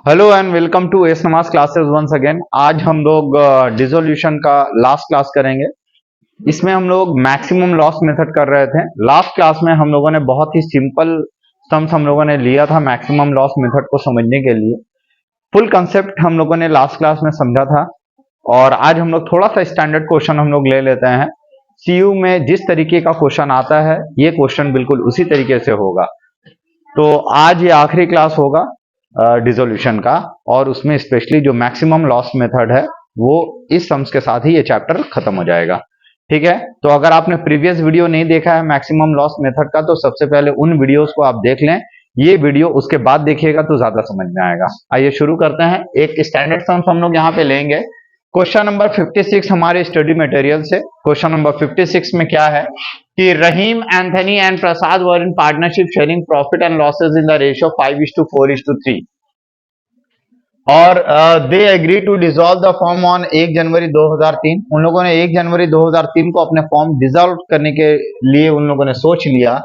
Hello and welcome to एस नमाज classes once again. आज हम लोग डिसोल्यूशन का लास्ट क्लास करेंगे। इसमें हम लोग मैक्सिमम लॉस मेथड कर रहे थे। लास्ट क्लास में हम लोगों ने बहुत ही सिंपल सम्स हम लोगों ने लिया था मैक्सिमम लॉस मेथड को समझने के लिए। फुल कंसेप्ट हम लोगों ने लास्ट क्लास में समझा था और आज हम लोग थोड़ा सा स्टैंडर्ड क्वेश्चन हम लोग ले लेते हैं। सीयू में जिस तरीके का क्वेश्चन आता है ये क्वेश्चन बिल्कुल उसी तरीके से होगा। तो आज ये आखिरी क्लास होगा डिसोल्यूशन का, और उसमें स्पेशली जो मैक्सिमम लॉस मेथड है वो इस सम्स के साथ ही ये चैप्टर खत्म हो जाएगा। ठीक है, तो अगर आपने प्रीवियस वीडियो नहीं देखा है मैक्सिमम लॉस मेथड का तो सबसे पहले उन वीडियोस को आप देख लें। ये वीडियो उसके बाद देखिएगा तो ज्यादा समझ में आएगा। आइए शुरू करते हैं। एक स्टैंडर्ड सम्स हम लोग यहाँ पे लेंगे। क्वेश्चन नंबर 56 हमारे स्टडी मटेरियल से। क्वेश्चन नंबर 56 में क्या है कि Rahim, Anthony and Prasad were in partnership sharing profit and losses in the ratio 5:4:3 और they agree to dissolve the firm on 1 January 2003। उन लोगों ने 1 जनवरी 2003 को अपने फॉर्म डिसॉल्व करने के लिए उन लोगों ने सोच लिया।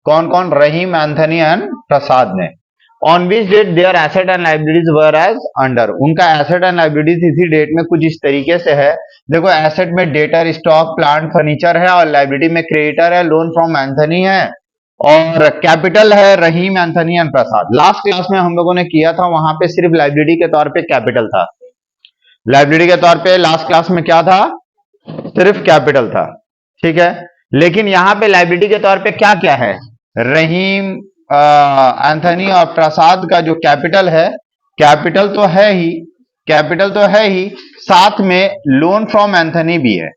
कौन कौन? रहीम, एंथनी एंड प्रसाद ने। On which date their asset and liabilities were as under. उनका एसेट एंड लाइबिलिटीज इसी डेट में कुछ इस तरीके से है। देखो, एसेट में डेटर, स्टॉक, प्लांट, फर्नीचर है और लाइबिलिटी में क्रेडिटर है, लोन फ्रॉम एंथनी है और कैपिटल है Rahim, Anthony and Prasad. Last class में हम लोगों ने किया था, वहां पे सिर्फ लाइबिलिटी के तौर पे कैपिटल था। लाइबिलिटी के तौर पे लास्ट क्लास में क्या था? सिर्फ कैपिटल था। ठीक है, लेकिन यहां पे लाइबिलिटी के तौर पे क्या क्या है? रहीम, एंथनी और प्रसाद का जो कैपिटल है, कैपिटल तो है ही, कैपिटल तो है ही, साथ में लोन फ्रॉम एंथनी भी है,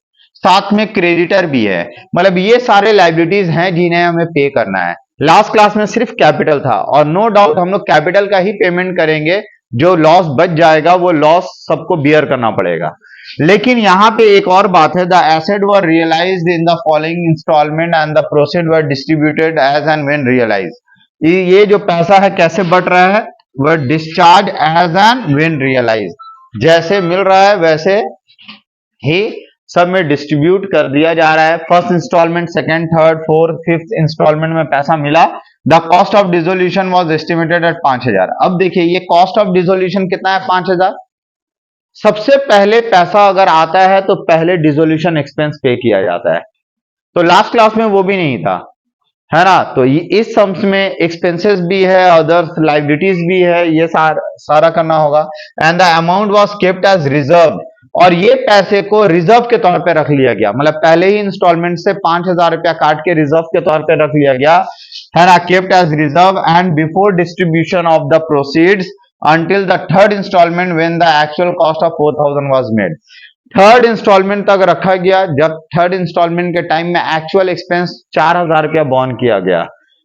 साथ में क्रेडिटर भी है। मतलब ये सारे लाइबिलिटीज हैं जिन्हें हमें पे करना है। लास्ट क्लास में सिर्फ कैपिटल था और नो डाउट हम लोग कैपिटल का ही पेमेंट करेंगे। जो लॉस बच जाएगा वो लॉस सबको बियर करना पड़ेगा। लेकिन यहां पे एक और बात है, the asset were realised in the following instalment and the proceed were distributed as and when realised. ये जो पैसा है कैसे बट रहा है? वह discharge as and when realised. जैसे मिल रहा है वैसे ही सब में डिस्ट्रीब्यूट कर दिया जा रहा है। First instalment, second, third, fourth, fifth instalment में पैसा मिला। The cost of dissolution was estimated at 5000। अब देखिए ये कॉस्ट ऑफ डिसोल्यूशन कितना है? 5000। सबसे पहले पैसा अगर आता है तो पहले डिसोल्यूशन एक्सपेंस पे किया जाता है। तो लास्ट क्लास में वो भी नहीं था, है ना। तो इस सम्स में एक्सपेंसेस भी है, अदर्स लाइबिलिटीज भी है, ये सारा करना होगा। And the amount was kept as reserve, और ये पैसे को रिजर्व के तौर पे रख लिया गया। मतलब पहले ही इंस्टॉलमेंट से 5000 रुपया काट के रिजर्व के तौर पे रख लिया गया, है ना। Kept as reserve and before distribution of the proceeds until the third installment when the actual cost of 4000 was made। Third instalment तक रखा गया, जब थर्ड इंस्टॉलमेंट के टाइम में एक्चुअल एक्सपेंस 4000 रुपया बॉन्ड किया गया।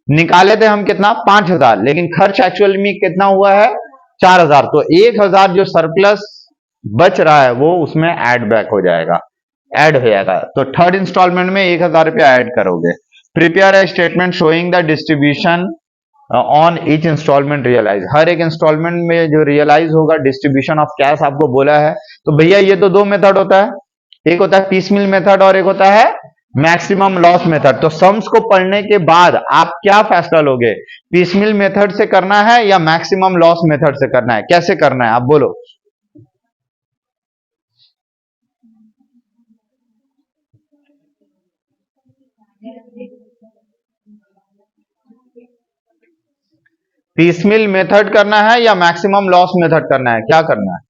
निकाले थे हम कितना? 5000, लेकिन खर्च एक्चुअल में कितना हुआ है? 4000। तो 1000 जो सरप्लस बच रहा है वो उसमें ऐड बैक हो जाएगा, ऐड हो जाएगा। तो थर्ड इंस्टॉलमेंट में 1000 रुपया ऐड करोगे। Prepare a statement showing the distribution on each instalment realise. हर एक इंस्टॉलमेंट में जो रियलाइज होगा डिस्ट्रीब्यूशन ऑफ कैश आपको बोला है। तो भैया ये तो दो मेथड होता है, एक होता है पीसमिल मेथड और एक होता है मैक्सिमम लॉस मेथड। तो सम्स को पढ़ने के बाद आप क्या फैसला लोगे? पीसमिल मेथड से करना है या मैक्सिमम लॉस मेथड से करना है? कैसे करना है आप बोलो। पीसमिल मेथड करना है या मैक्सिमम लॉस मेथड करना है? क्या करना है?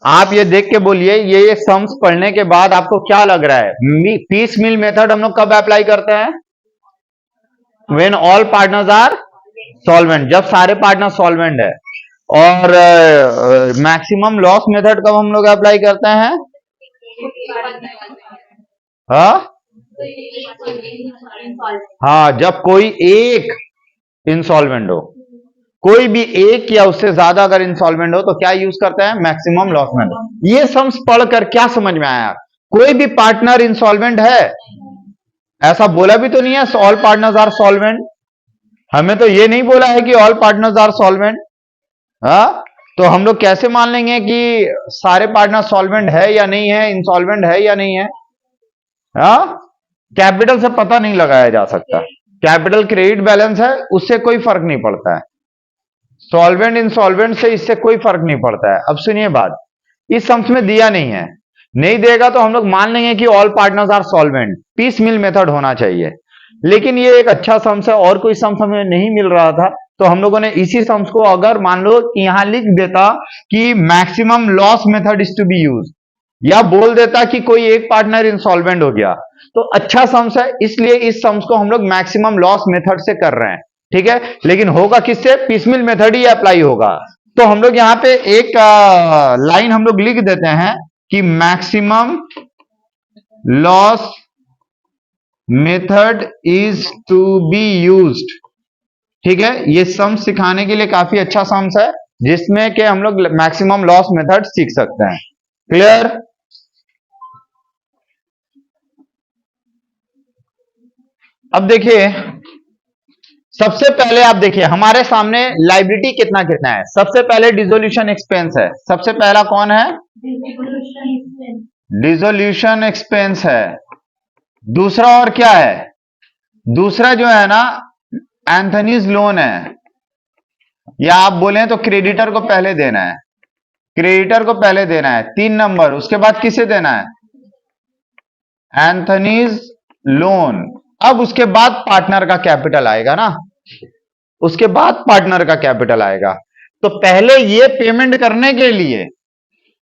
आप ये देख के बोलिए, ये सम्स पढ़ने के बाद आपको क्या लग रहा है? पीस मिल मेथड हम लोग कब अप्लाई करते हैं? When all partners are solvent, जब सारे पार्टनर सॉल्वेंट है। और मैक्सिमम लॉस मेथड कब हम लोग अप्लाई करते हैं? हाँ हाँ, जब कोई एक इंसॉल्वेंट हो, कोई भी एक या उससे ज्यादा अगर इंसॉल्वेंट हो तो क्या यूज करते हैं? Maximum loss method. ये सम्स पढ़कर क्या समझ में आया? कोई भी पार्टनर इंसॉल्वेंट है ऐसा बोला भी तो नहीं है ऑल पार्टनर्स आर सॉल्वेंट। हमें तो ये नहीं बोला है कि ऑल पार्टनर्स आर सॉल्वेंट। हाँ, तो हम लोग कैसे मान लेंगे कि सारे पार्टनर सॉल्वेंट है या नहीं है, इंसॉल्वेंट है या नहीं है? हाँ, कैपिटल से पता नहीं लगाया जा सकता। कैपिटल क्रेडिट बैलेंस है, उससे कोई फर्क नहीं पड़ता है। सॉल्वेंट इंसॉल्वेंट से इससे कोई फर्क नहीं पड़ता है। अब सुनिए बात, इस सम्स में दिया नहीं है, नहीं देगा तो हम लोग मान लेंगे कि all partners are solvent, piecemeal method होना चाहिए। लेकिन ये एक अच्छा सम्स है, और कोई सम्स हमें नहीं मिल रहा था, तो हम लोगों ने इसी सम्स को अगर मान लो कि यहां लिख देता कि maximum loss method is to be use, या बोल देता कि कोई एक पार्टनर इंसॉल्वेंट हो गया, तो अच्छा सम्स है, इसलिए इस सम्स को हम लोग मैक्सिमम लॉस मेथड से कर रहे हैं। ठीक है, लेकिन होगा किससे? पीसमिल मेथड ही अप्लाई होगा। तो हम लोग यहां पे एक लाइन हम लोग लिख देते हैं कि maximum loss method is to be used. ठीक है, ये सम्स सिखाने के लिए काफी अच्छा सम्स है, जिसमें कि हम लोग मैक्सिमम लॉस मेथड सीख सकते हैं। क्लियर? अब देखिए, सबसे पहले आप देखिए हमारे सामने लाइबिलिटी कितना कितना है। सबसे पहले डिसोल्यूशन एक्सपेंस है, सबसे पहला कौन है? डिसोल्यूशन एक्सपेंस है। दूसरा और क्या है? दूसरा जो है ना, एंथनीज लोन है, या आप बोले तो क्रेडिटर को पहले देना है, क्रेडिटर को पहले देना है 3 नंबर, उसके बाद किसे देना है? Anthony's loan. अब उसके बाद पार्टनर का कैपिटल आएगा ना, उसके बाद पार्टनर का कैपिटल आएगा। तो पहले ये पेमेंट करने के लिए,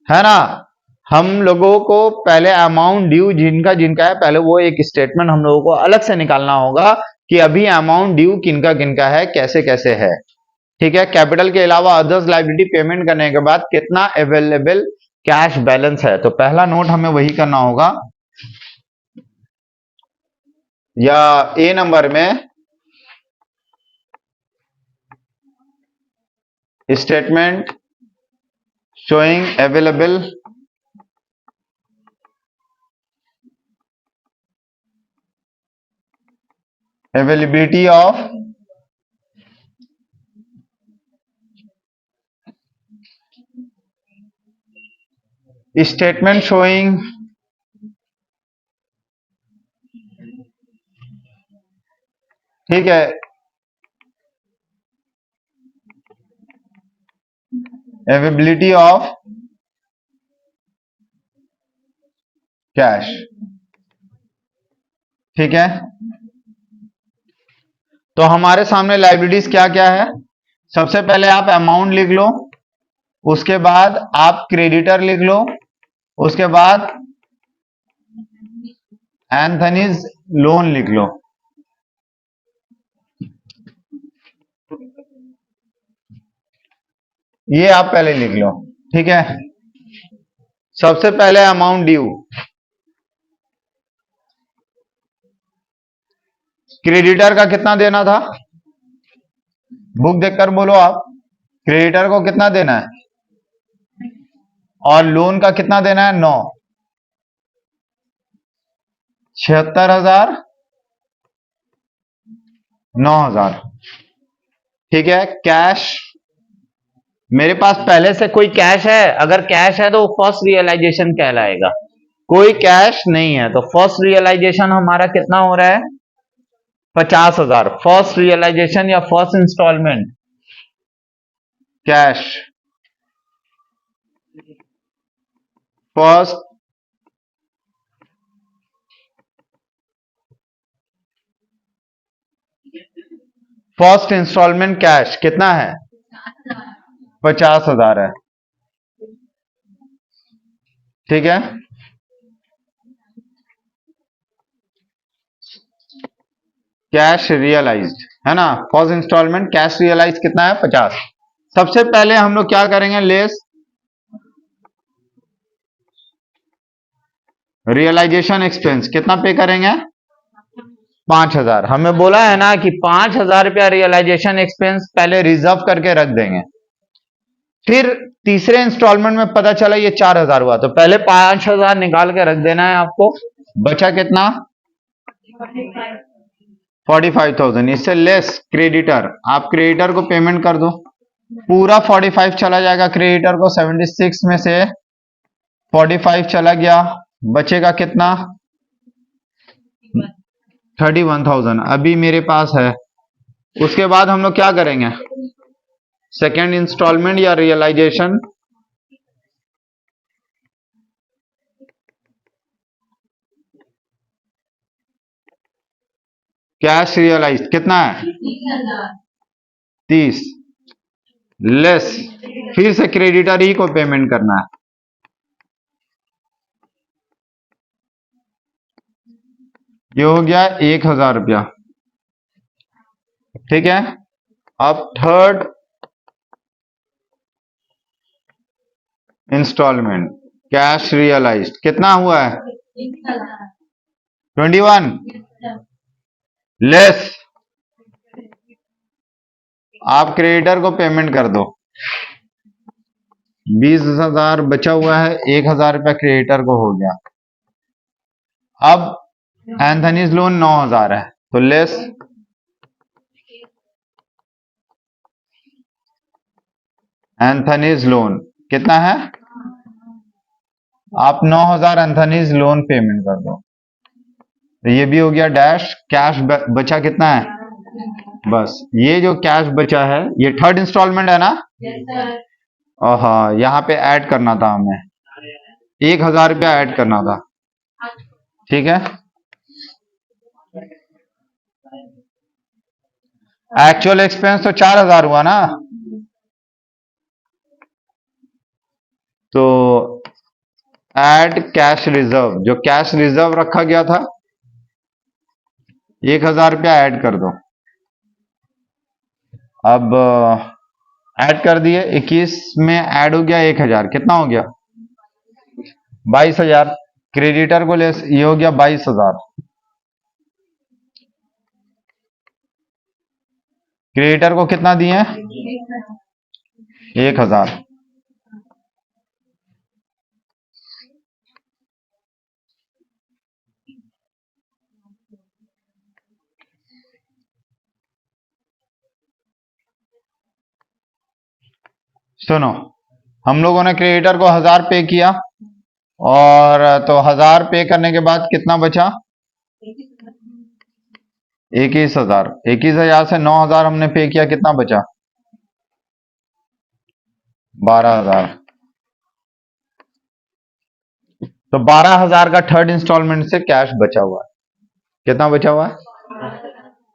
है ना, हम लोगों को पहले अमाउंट ड्यू जिनका जिनका है, पहले वो एक स्टेटमेंट हम लोगों को अलग से निकालना होगा कि अभी अमाउंट ड्यू किनका किनका है, कैसे कैसे है। ठीक है, कैपिटल के अलावा अदर्स लायबिलिटी पेमेंट करने के बाद कितना अवेलेबल कैश बैलेंस है, तो पहला नोट हमें वही करना होगा, या ए नंबर में statement showing availability of statement showing ठीक है availability of कैश। ठीक है, तो हमारे सामने लाइबिलिटीज क्या क्या है? सबसे पहले आप अमाउंट लिख लो, उसके बाद आप क्रेडिटर लिख लो, उसके बाद एंथनीज लोन लिख लो। ये आप पहले लिख लो। ठीक है, सबसे पहले अमाउंट ड्यू, क्रेडिटर का कितना देना था? बुक देखकर बोलो आप, क्रेडिटर को कितना देना है? और लोन का कितना देना है? 9, 76,000, 9,000। ठीक है, कैश मेरे पास पहले से कोई कैश है? अगर कैश है तो फर्स्ट रियलाइजेशन कहलाएगा। कोई कैश नहीं है तो फर्स्ट रियलाइजेशन हमारा कितना हो रहा है? 50,000। फर्स्ट रियलाइजेशन या first instalment cash, first first instalment cash कितना है? 50,000 है। ठीक है, कैश रियलाइज्ड है ना, फर्स्ट इंस्टॉलमेंट कैश रियलाइज कितना है? 50। सबसे पहले हम लोग क्या करेंगे? लेस रियलाइजेशन एक्सपेंस कितना पे करेंगे? 5,000। हमें बोला है ना कि 5,000 रुपया रियलाइजेशन एक्सपेंस पहले रिजर्व करके रख देंगे, फिर तीसरे इंस्टॉलमेंट में पता चला ये 4,000 हुआ, तो पहले 5,000 निकाल के रख देना है आपको। बचा कितना? 45,000, इससे लेस क्रेडिटर, आप क्रेडिटर को पेमेंट कर दो। पूरा 45 चला जाएगा क्रेडिटर को, 76 में से 45 चला गया, बचेगा कितना? 31,000 अभी मेरे पास है। उसके बाद हम लोग क्या करेंगे? सेकेंड इंस्टॉलमेंट या रियलाइजेशन, कैश रियलाइज कितना है? 30 लेस, फिर से क्रेडिटर ही को पेमेंट करना है। ये हो गया 1,000 रुपया, ठीक है। अब थर्ड इंस्टॉलमेंट कैश रियलाइज्ड कितना हुआ है? 21 लेस, आप क्रेडिटर को पेमेंट कर दो। 20,000 बचा हुआ है, 1,000 रुपया क्रेडिटर को हो गया। अब एंथनीज लोन 9,000 है, तो लेस एंथनीज लोन कितना है? आप 9,000 एंथनीज लोन पेमेंट कर दो। तो ये भी हो गया डैश। कैश बचा कितना है? बस ये जो कैश बचा है ये थर्ड इंस्टॉलमेंट है ना? हाँ, यहाँ पे ऐड करना था हमें, 1,000 रुपया ऐड करना था, ठीक है। एक्चुअल एक्सपेंस तो 4,000 हुआ ना, तो ऐड कैश रिजर्व, जो कैश रिजर्व रखा गया था 1,000 रुपया ऐड कर दो। अब ऐड कर दिए, 21 में ऐड हो गया 1,000, कितना हो गया? 22,000। क्रेडिटर को लेस, ये हो गया 22,000। क्रेडिटर को कितना दिए? 1,000। सुनो, हम लोगों ने क्रेडिटर को 1,000 पे किया, और तो 1,000 पे करने के बाद कितना बचा? 21,000। 21,000 से 9,000 हमने पे किया, कितना बचा? 12,000। तो 12,000 का थर्ड इंस्टॉलमेंट से कैश बचा हुआ है। कितना बचा हुआ है?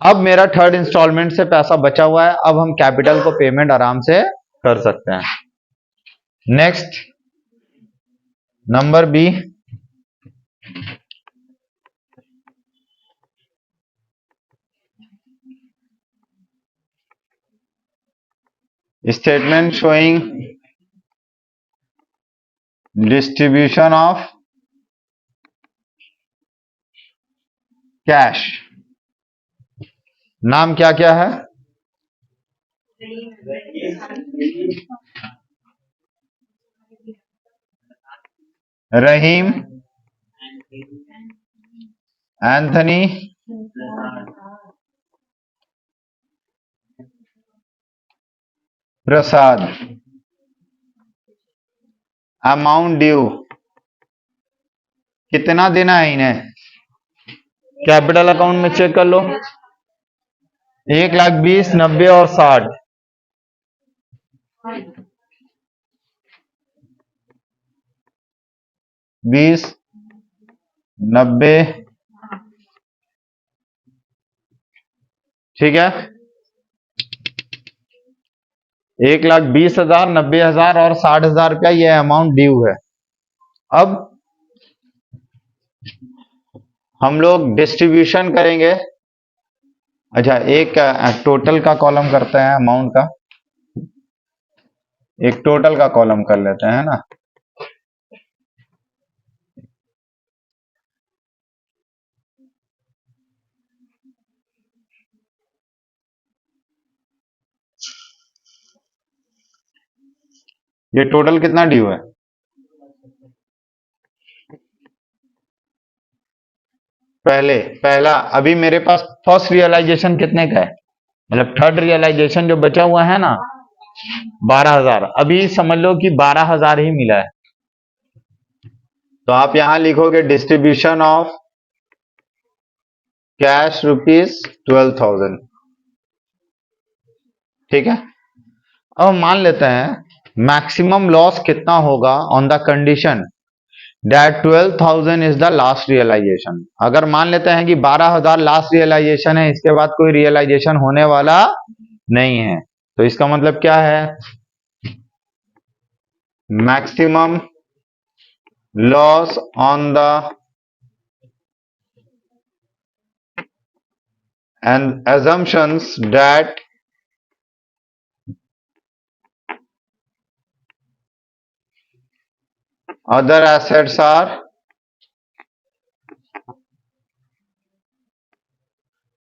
अब मेरा थर्ड इंस्टॉलमेंट से पैसा बचा हुआ है, अब हम कैपिटल को पेमेंट आराम से कर सकते हैं। Next number B, statement showing distribution of cash. नाम क्या क्या है? Rahim, Anthony, Prasad. Amount due कितना देना है इन्हें? कैपिटल अकाउंट में चेक कर लो, 1,20,000, 90 और 60। 20, 90, ठीक है। 1,20,000, 90,000 और 60,000 रुपया ये अमाउंट ड्यू है। अब हम लोग डिस्ट्रीब्यूशन करेंगे। अच्छा, एक टोटल का कॉलम करते हैं, अमाउंट का एक टोटल का कॉलम कर लेते हैं ना। ये टोटल कितना ड्यू है? पहला अभी मेरे पास फर्स्ट रियलाइजेशन कितने का है, मतलब थर्ड रियलाइजेशन जो बचा हुआ है ना 12,000, अभी समझ लो कि 12,000 ही मिला है। तो आप यहां लिखोगे डिस्ट्रीब्यूशन ऑफ कैश रुपीज 12,000। ठीक है, अब मान लेते हैं मैक्सिमम लॉस कितना होगा on the condition that 12,000 is the last realisation. अगर मान लेते हैं कि 12,000 लास्ट रियलाइजेशन है, इसके बाद कोई रियलाइजेशन होने वाला नहीं है, तो इसका मतलब क्या है, maximum loss on the and assumptions that other assets are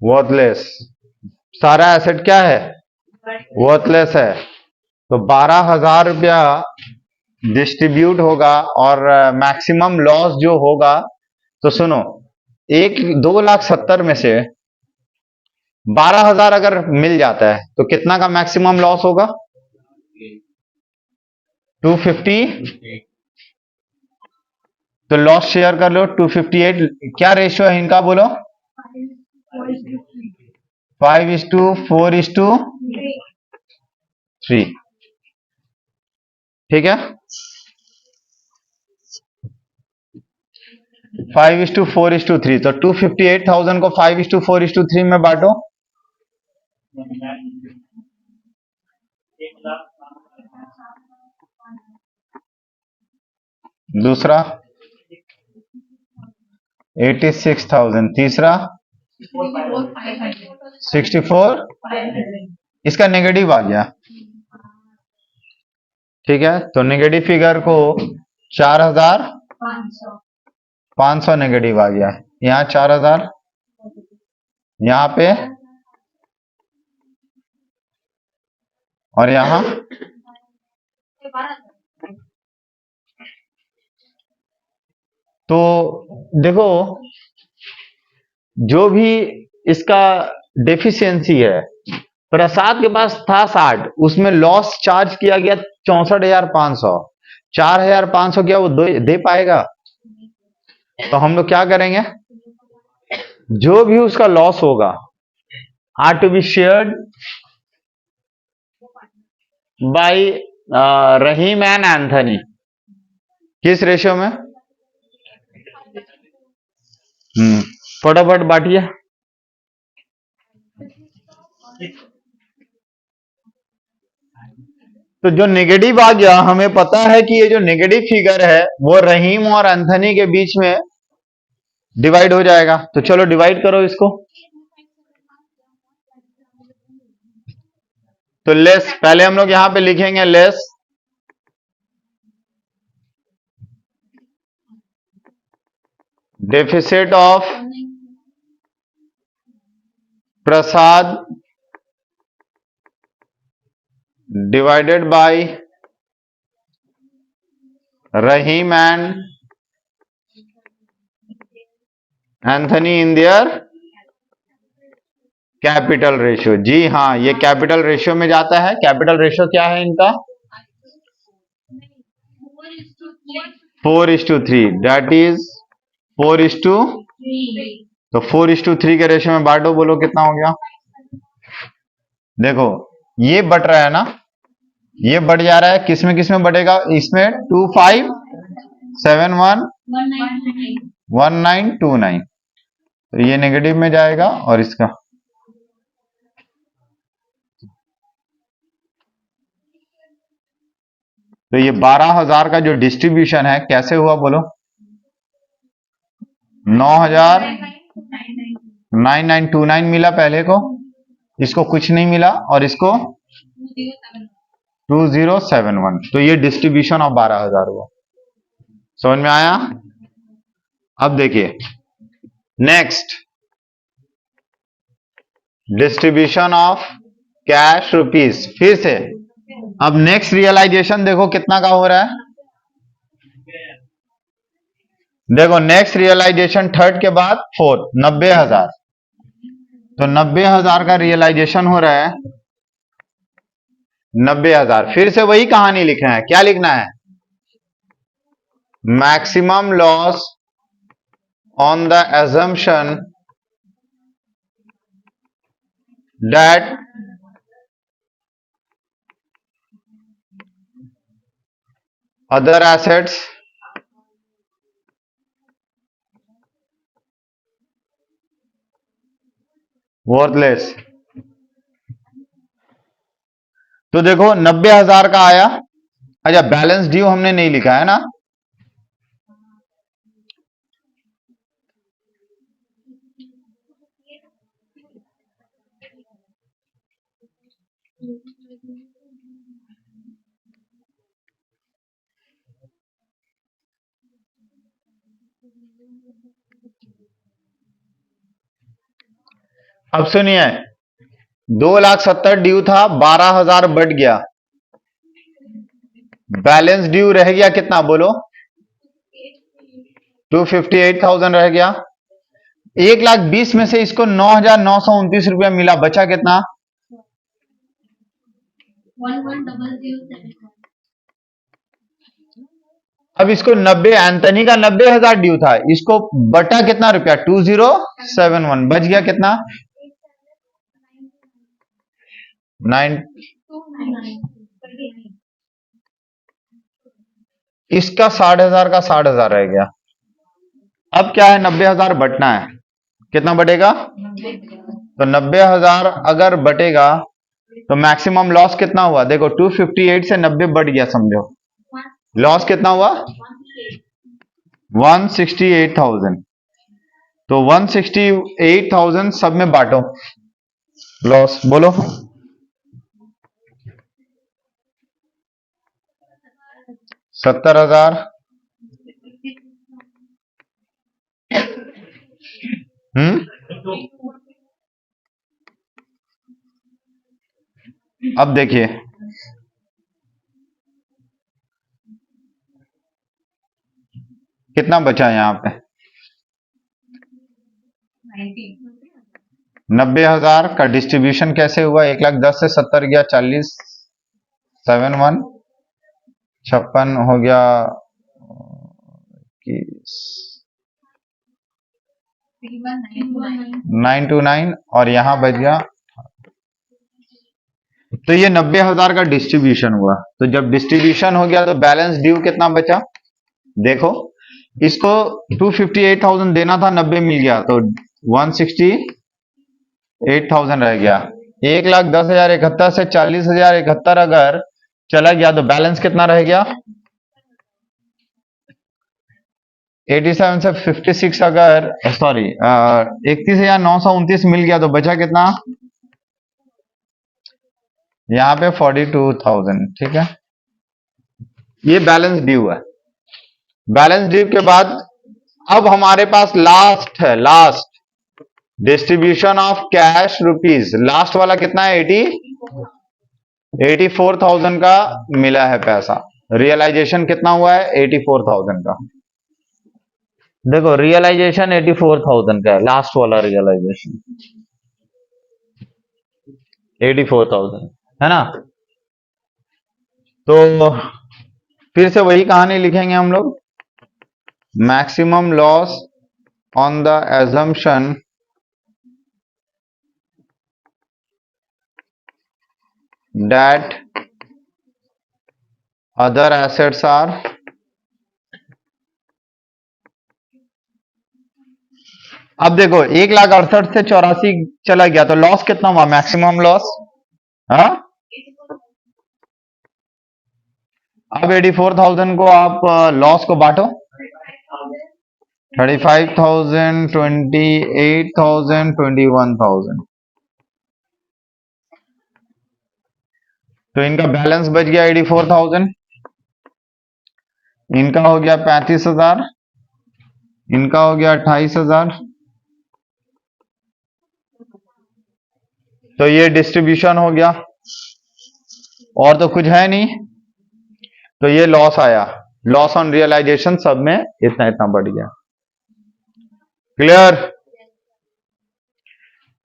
worthless. सारा एसेट क्या है, वर्थलेस है। तो 12,000 रुपया डिस्ट्रीब्यूट होगा और मैक्सिमम लॉस जो होगा, तो सुनो, 1,02,70,000 में से 12,000 अगर मिल जाता है तो कितना का मैक्सिमम लॉस होगा, 250। तो लॉस शेयर कर लो 258। क्या रेशियो है इनका बोलो, 5:4:3। ठीक है, 5:4:3। तो 258,000 को 5:4:3 में बांटो। दूसरा 86,000, तीसरा 64, इसका नेगेटिव आ गया। ठीक है, तो नेगेटिव फिगर को 4,500 नेगेटिव आ गया। यहाँ 4,000, यहाँ पे और यहाँ तो देखो जो भी इसका डेफिशिएंसी है, प्रसाद के पास था 60, उसमें लॉस चार्ज किया गया 64,500। 4,500 क्या वो दे पाएगा? तो हम लोग क्या करेंगे, जो भी उसका लॉस होगा are to be shared by Rahim and Anthony. किस रेशियो में? फटाफट बांटिए। तो जो नेगेटिव आ गया, हमें पता है कि ये जो नेगेटिव फिगर है वो रहीम और एंथनी के बीच में डिवाइड हो जाएगा। तो चलो डिवाइड करो इसको। तो लेस, पहले हम लोग यहां पे लिखेंगे less deficit of Prasad divided by Rahim and Anthony in their capital ratio. जी हाँ, ये कैपिटल रेशियो में जाता है। कैपिटल रेशियो क्या है इनका? 4:3, दैट इज 4:3। तो 4:3 के रेशियो में बांटो, बोलो कितना हो गया। देखो ये बट रहा है ना, ये बढ़ जा रहा है, किसमें किसमें बढ़ेगा, इसमें 2571,1929। तो ये नेगेटिव में जाएगा और इसका तो ये 12,000 का जो डिस्ट्रीब्यूशन है कैसे हुआ बोलो, 9,9929 मिला पहले को, इसको कुछ नहीं मिला और इसको 2071। तो ये डिस्ट्रीब्यूशन ऑफ 12,000 हुआ। समझ में आया? अब देखिए next, distribution of cash rupees. फिर से अब नेक्स्ट रियलाइजेशन देखो कितना का हो रहा है, देखो नेक्स्ट रियलाइजेशन थर्ड के बाद फोर्थ 90,000, तो 90,000 का रियलाइजेशन हो रहा है 90,000। फिर से वही कहानी लिखना है, क्या लिखना है? Maximum loss on the assumption that other assets worthless। तो देखो 90,000 का आया। अच्छा, बैलेंस ड्यू हमने नहीं लिखा है ना, अब सुनिए 2,70,000 ड्यू था, 12,000 बढ़ गया, बैलेंस ड्यू रह गया कितना बोलो? 258,000 रह गया। 1,20,000 में से इसको 9,929 रुपया मिला, बचा कितना? 11,007। अब इसको 90, एंथनी का 90,000 ड्यू था, इसको बटा कितना रुपया? 2071, बच गया कितना? 9। इसका 60,000 का 60,000 रह गया। अब क्या है, 90,000 बटना है, कितना बटेगा? तो 90,000 अगर बटेगा तो मैक्सिमम लॉस कितना हुआ? देखो 258 से 90 बढ़ गया, समझो लॉस कितना हुआ? 168,000। तो 168,000 सब में बांटो, लॉस बोलो। 70,000। अब देखिए कितना बचा यहां पे? 90,000 का डिस्ट्रीब्यूशन कैसे हुआ? 1,10,000 से 70 गया, 40, 71, 56 हो गया, 929, और यहां बच गया। तो ये 90,000 का डिस्ट्रीब्यूशन हुआ। तो जब डिस्ट्रीब्यूशन हो गया तो बैलेंस ड्यू कितना बचा? देखो इसको 258,000 देना था, 90 मिल गया, तो 168,000 रह गया। 1,10,071 से 40,071 अगर चला गया तो बैलेंस कितना रह गया? 87 से 56 अगर, सॉरी 31,929 मिल गया तो बचा कितना? यहां पे 42,000। ठीक है, ये बैलेंस ड्यू है। बैलेंस ड्यू के बाद अब हमारे पास लास्ट है, last distribution of cash rupees. Last वाला कितना है? 84,000 का मिला है पैसा। रियलाइजेशन कितना हुआ है? 84,000 का। देखो रियलाइजेशन 84,000 का है, लास्ट वाला रियलाइजेशन 84,000 है ना। तो फिर से वही कहानी लिखेंगे हम लोग, maximum loss on the assumption that other assets are अब देखो 1,68,000 से 84 चला गया तो लॉस कितना हुआ? Maximum loss. हाँ, अब 84,000 को आप लॉस को बांटो, 35,000, 28,000, 21,000, तो इनका बैलेंस बच गया 84,000। इनका हो गया 35,000, इनका हो गया 28,000। तो ये डिस्ट्रीब्यूशन हो गया, और तो कुछ है नहीं। तो ये लॉस आया, लॉस ऑन रियलाइजेशन सब में इतना इतना बढ़ गया। क्लियर?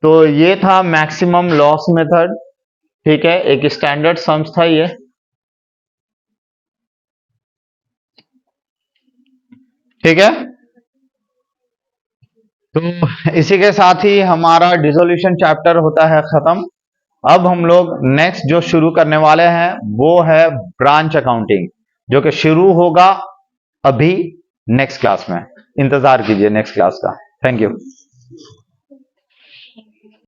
तो ये था मैक्सिमम लॉस मेथड, ठीक है, एक स्टैंडर्ड सम्स था ये। ठीक है, तो इसी के साथ ही हमारा डिसोल्यूशन चैप्टर होता है खत्म। अब हम लोग नेक्स्ट जो शुरू करने वाले हैं वो है ब्रांच अकाउंटिंग, जो कि शुरू होगा अभी नेक्स्ट क्लास में। इंतजार कीजिए नेक्स्ट क्लास का। Thank you.